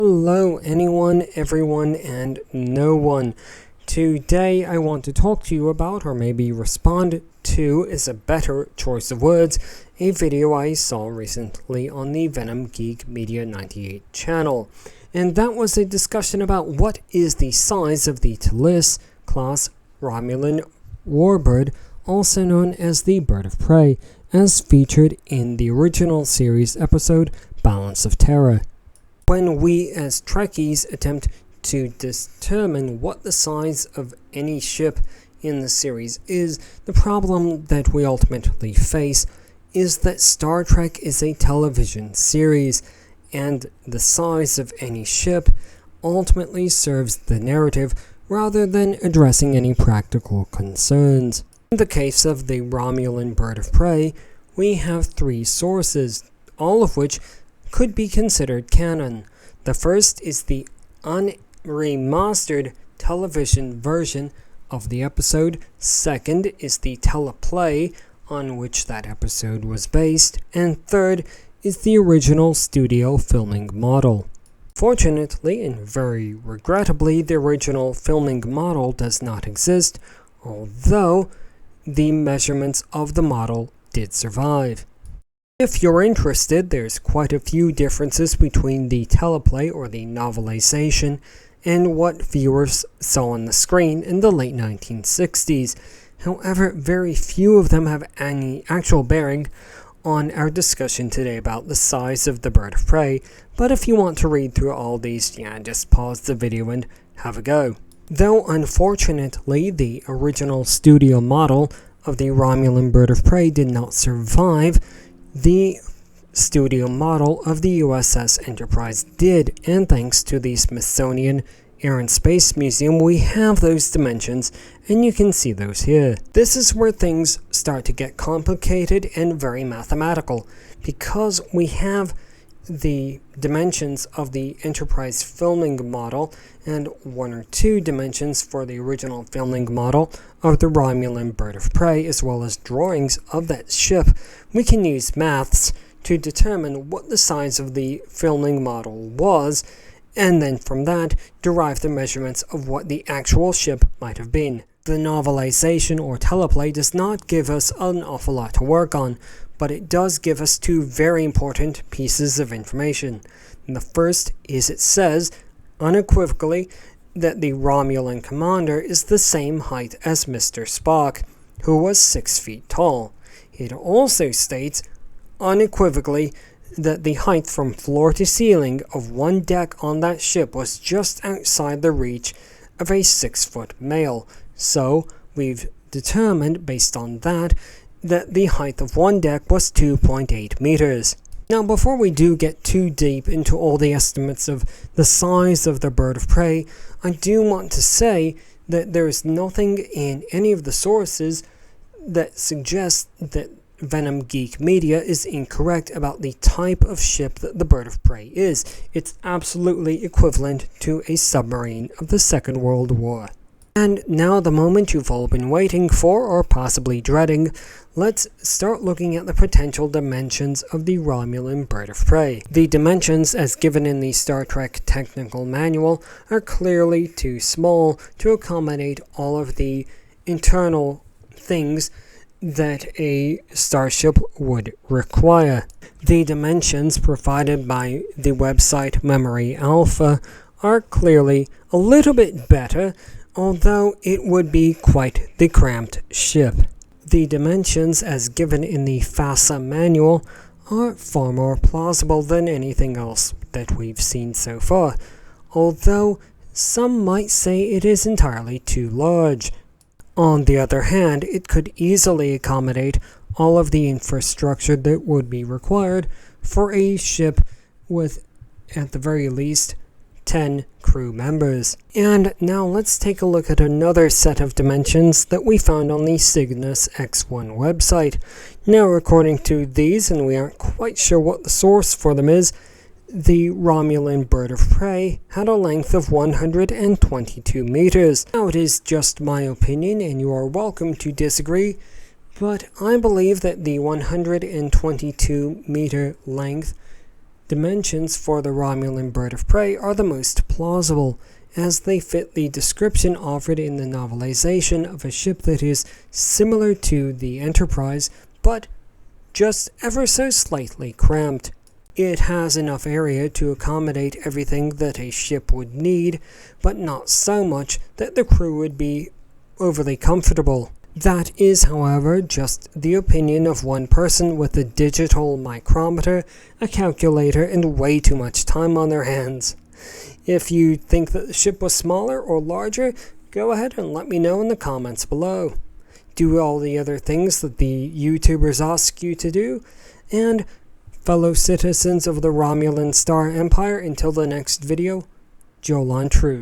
Hello anyone, everyone, and no one. Today I want to talk to you about, or maybe respond to, is a better choice of words, a video I saw recently on the Venom Geek Media 98 channel. And that was a discussion about what is the size of the Talis class Romulan warbird, also known as the Bird of Prey, as featured in the original series episode Balance of Terror. When we as Trekkies attempt to determine what the size of any ship in the series is, the problem that we ultimately face is that Star Trek is a television series, and the size of any ship ultimately serves the narrative rather than addressing any practical concerns. In the case of the Romulan Bird of Prey, we have three sources, all of which could be considered canon. The first is the unremastered television version of the episode. Second is the teleplay on which that episode was based. And third is the original studio filming model. Fortunately, and very regrettably, the original filming model does not exist, although the measurements of the model did survive. If you're interested, there's quite a few differences between the teleplay or the novelization and what viewers saw on the screen in the late 1960s. However, very few of them have any actual bearing on our discussion today about the size of the Bird of Prey, but if you want to read through all these, just pause the video and have a go. Though unfortunately, the original studio model of the Romulan Bird of Prey did not survive, the studio model of the USS Enterprise did, and thanks to the Smithsonian Air and Space Museum, we have those dimensions, and you can see those here. This is where things start to get complicated and very mathematical, because we have the dimensions of the Enterprise filming model and one or two dimensions for the original filming model of the Romulan Bird of Prey, as well as drawings of that ship. We can use maths to determine what the size of the filming model was, and then from that derive the measurements of what the actual ship might have been. The novelization or teleplay does not give us an awful lot to work on, but it does give us two very important pieces of information. And the first is it says unequivocally that the Romulan commander is the same height as Mr. Spock, who was 6 feet tall. It also states unequivocally that the height from floor to ceiling of one deck on that ship was just outside the reach of a 6-foot male. So we've determined, based on that the height of one deck was 2.8 meters. Now, before we do get too deep into all the estimates of the size of the Bird of Prey, I do want to say that there is nothing in any of the sources that suggests that Venom Geek Media is incorrect about the type of ship that the Bird of Prey is. It's absolutely equivalent to a submarine of the Second World War. And now the moment you've all been waiting for, or possibly dreading, let's start looking at the potential dimensions of the Romulan Bird of Prey. The dimensions, as given in the Star Trek Technical Manual, are clearly too small to accommodate all of the internal things that a starship would require. The dimensions provided by the website Memory Alpha are clearly a little bit better, although it would be quite the cramped ship. The dimensions as given in the FASA manual are far more plausible than anything else that we've seen so far, although some might say it is entirely too large. On the other hand, it could easily accommodate all of the infrastructure that would be required for a ship with, at the very least, 10 crew members. And now let's take a look at another set of dimensions that we found on the Cygnus X1 website. Now, according to these, and we aren't quite sure what the source for them is, the Romulan Bird of Prey had a length of 122 meters. Now, it is just my opinion, and you are welcome to disagree, but I believe that the 122 meter length dimensions for the Romulan Bird of Prey are the most plausible, as they fit the description offered in the novelization of a ship that is similar to the Enterprise, but just ever so slightly cramped. It has enough area to accommodate everything that a ship would need, but not so much that the crew would be overly comfortable. That is, however, just the opinion of one person with a digital micrometer, a calculator, and way too much time on their hands. If you think that the ship was smaller or larger, go ahead and let me know in the comments below. Do all the other things that the YouTubers ask you to do, and fellow citizens of the Romulan Star Empire, until the next video, Jolan True.